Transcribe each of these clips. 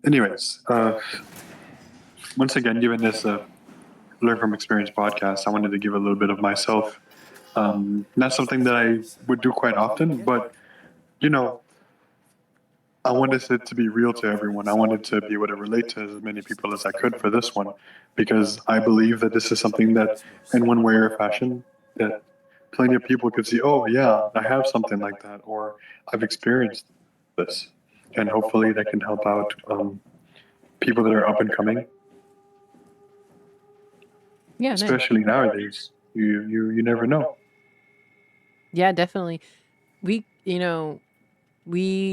Anyways, once again, given this Learn from Experience podcast, I wanted to give a little bit of myself. Not something that I would do quite often, but you know, I wanted it to be real to everyone. I wanted to be able to relate to as many people as I could for this one, because I believe that this is something that, in one way or fashion, that plenty of people could see. Oh yeah, I have something like that, or I've experienced this, and hopefully that can help out people that are up and coming, Yeah, nice. especially nowadays. You never know. Yeah, definitely. We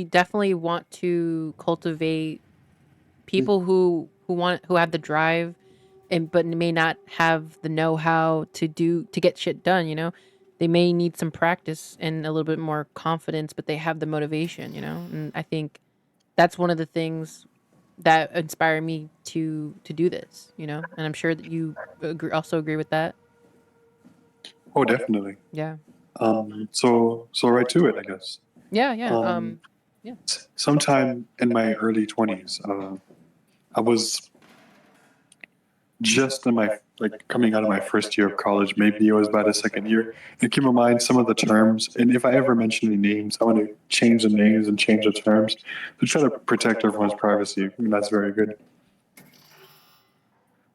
definitely want to cultivate people who have the drive and but may not have the know-how to get shit done. They may need some practice and a little bit more confidence, but they have the motivation. And I think that's one of the things that inspire me to do this. And I'm sure that you also agree with that. Oh, definitely. Yeah. So right to it, I guess. Yeah, yeah. Um, Yeah. Sometime in my early 20s, I was just in my like coming out of my first year of college. Maybe it was by the second year. And keep in mind some of the terms. And if I ever mention any names, I want to change the names and change the terms to try to protect everyone's privacy. And that's very good.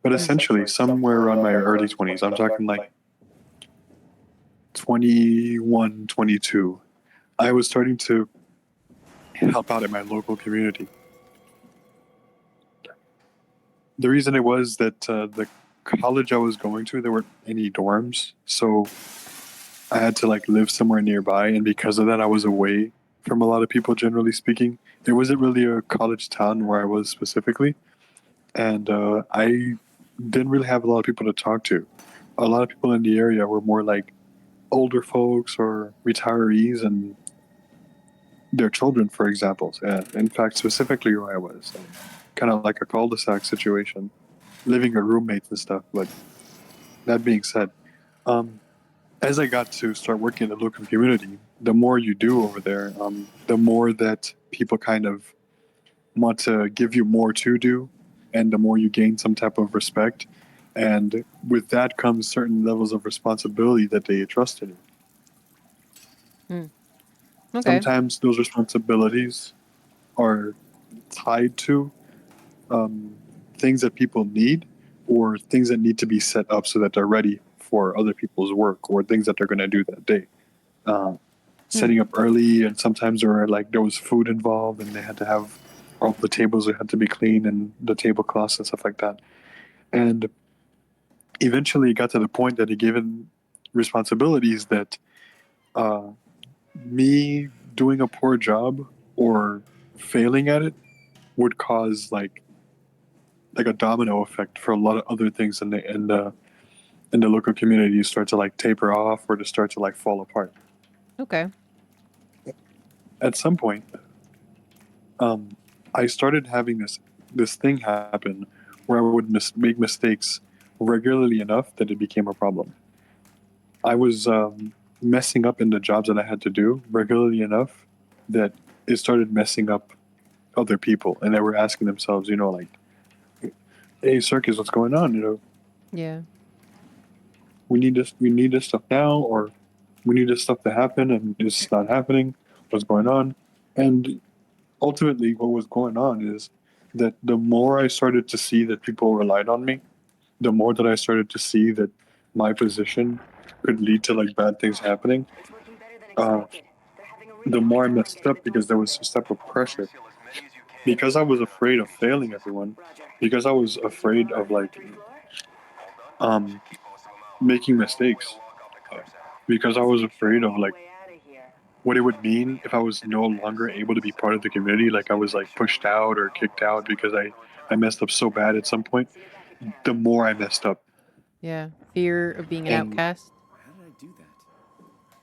But Mm. essentially, somewhere around my early 20s, I'm talking like 21, 22, I was starting to help out in my local community. The reason it was that the college I was going to, there weren't any dorms. So I had to like live somewhere nearby, and because of that, I was away from a lot of people. Generally speaking, it wasn't really a college town where I was specifically, and I didn't really have a lot of people to talk to. A lot of people in the area were more like older folks or retirees and their children, for example. And in fact, specifically where I was, kind of like a cul-de-sac situation, living with roommates and stuff. But that being said, um, as I got to start working in the local community, the more you do over there, the more that people kind of want to give you more to do, and the more you gain some type of respect. And with that comes certain levels of responsibility that they trust in you. Mm. Okay. Sometimes those responsibilities are tied to um, things that people need, or things that need to be set up so that they're ready for other people's work, or things that they're going to do that day. Um, Mm. Setting up early, and sometimes there was food involved, and they had to have all the tables that had to be clean and the tablecloths and stuff like that. And eventually, it got to the point that it given responsibilities that uh, me doing a poor job or failing at it would cause like a domino effect for a lot of other things in the local community. You start to like taper off, or to start to like fall apart. Okay. At some point, um, I started having this thing happen where I would make mistakes regularly enough that it became a problem. I was messing up in the jobs that I had to do regularly enough that it started messing up other people, and they were asking themselves, like, "Hey, Circus, what's going on? Yeah. We need this stuff now, or we need this stuff to happen, and it's not happening. What's going on?" And ultimately, what was going on is that the more I started to see that people relied on me, the more that I started to see that my position could lead to like bad things happening, uh, the more I messed up, because there was this type of pressure. Because I was afraid of failing everyone, because I was afraid of like um, making mistakes, uh, because I was afraid of like what it would mean if I was no longer able to be part of the community, like I was like pushed out or kicked out because I messed up so bad at some point. The more I messed up, Yeah. Fear of being an and outcast.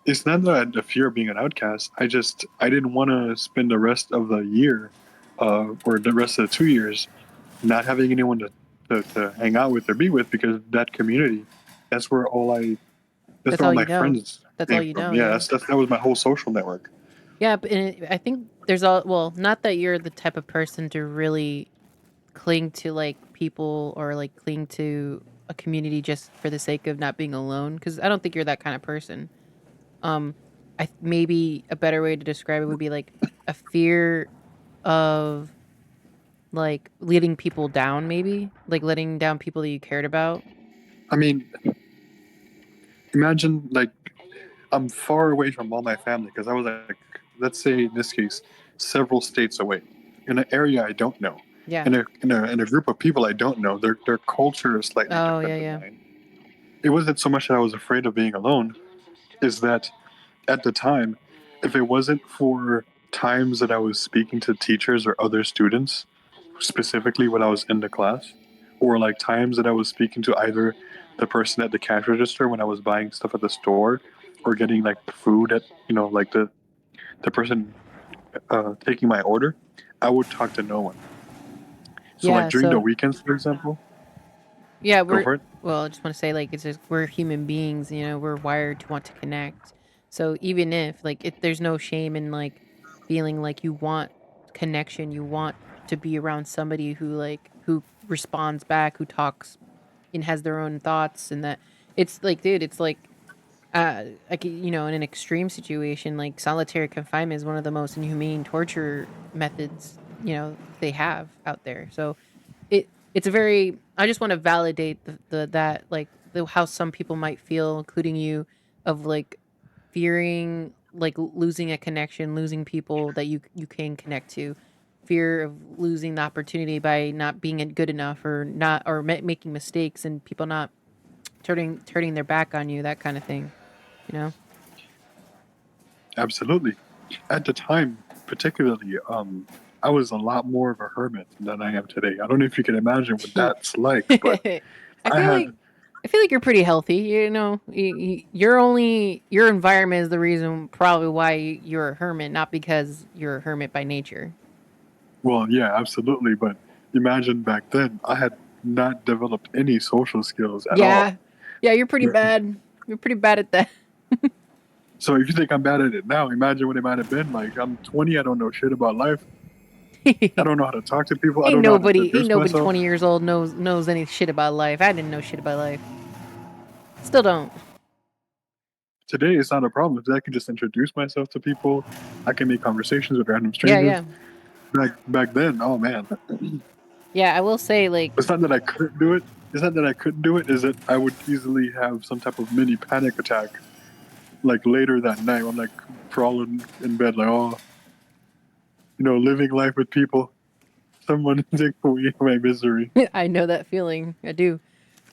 it's not that I had the fear of being an outcast. I didn't want to spend the rest of the year, or the rest of the 2 years, not having anyone to hang out with or be with, because that community, that's where that's That's where all all you my know. friends That's all came you from. know. Yeah, Yeah. that was my whole social network. Yeah, but I think there's all well, not that you're the type of person to really. cling to like people or like cling to a community just for the sake of not being alone, because I don't think you're that kind of person. Um, maybe a better way to describe it would be like a fear of like letting people down, maybe like letting down people that you cared about. I mean, imagine like I'm far away from all my family because I was like, let's say in this case, several states away, in an area I don't know, Yeah. in a group of people I don't know. Their culture is slightly Oh yeah, different than yeah. mine. It wasn't so much that I was afraid of being alone, is that at the time, if it wasn't for times that I was speaking to teachers or other students, specifically when I was in the class, or like times that I was speaking to either the person at the cash register when I was buying stuff at the store, or getting like food at like the person taking my order, I would talk to no one. So like Yeah. during the So weekends, for example, yeah, go we're for it. well, I just want to say like it's just we're human beings, we're wired to want to connect. So even if like there's no shame in like feeling like you want connection, you want to be around somebody who responds back, who talks and has their own thoughts, and that it's like, dude, it's like in an extreme situation, like solitary confinement is one of the most inhumane torture methods they have out there. So it's a very, I just want to validate the that like how some people might feel, including you, of like fearing like losing a connection, losing people that you can connect to, fear of losing the opportunity by not being good enough or not, or making mistakes and people not turning their back on you, that kind of thing, you know. Absolutely. At the time, particularly, I was a lot more of a hermit than I am today. I don't know if you can imagine what that's like, but I I feel like had, I feel like you're pretty healthy. You're only your environment is the reason probably why you're a hermit, not because you're a hermit by nature. well, yeah, absolutely. But imagine back then, I had not developed any social skills at all. Yeah, yeah, you're pretty bad. You're pretty bad at that. So if you think I'm bad at it now, imagine what it might have been like. I'm 20, I don't know shit about life. I don't know how to talk to people. I don't know how to Ain't introduce nobody myself. 20 years old knows any shit about life. I didn't know shit about life. Still don't. Today, it's not a problem because I can just introduce myself to people. I can make conversations with random Yeah, strangers. yeah, Back then, oh man, yeah. I will say like it's not that I couldn't do it. It's not that I couldn't do it. Is that I would easily have some type of mini panic attack, like later that night. I'm like crawling in bed, like living life with people. Someone take away my misery. I know that feeling. I do.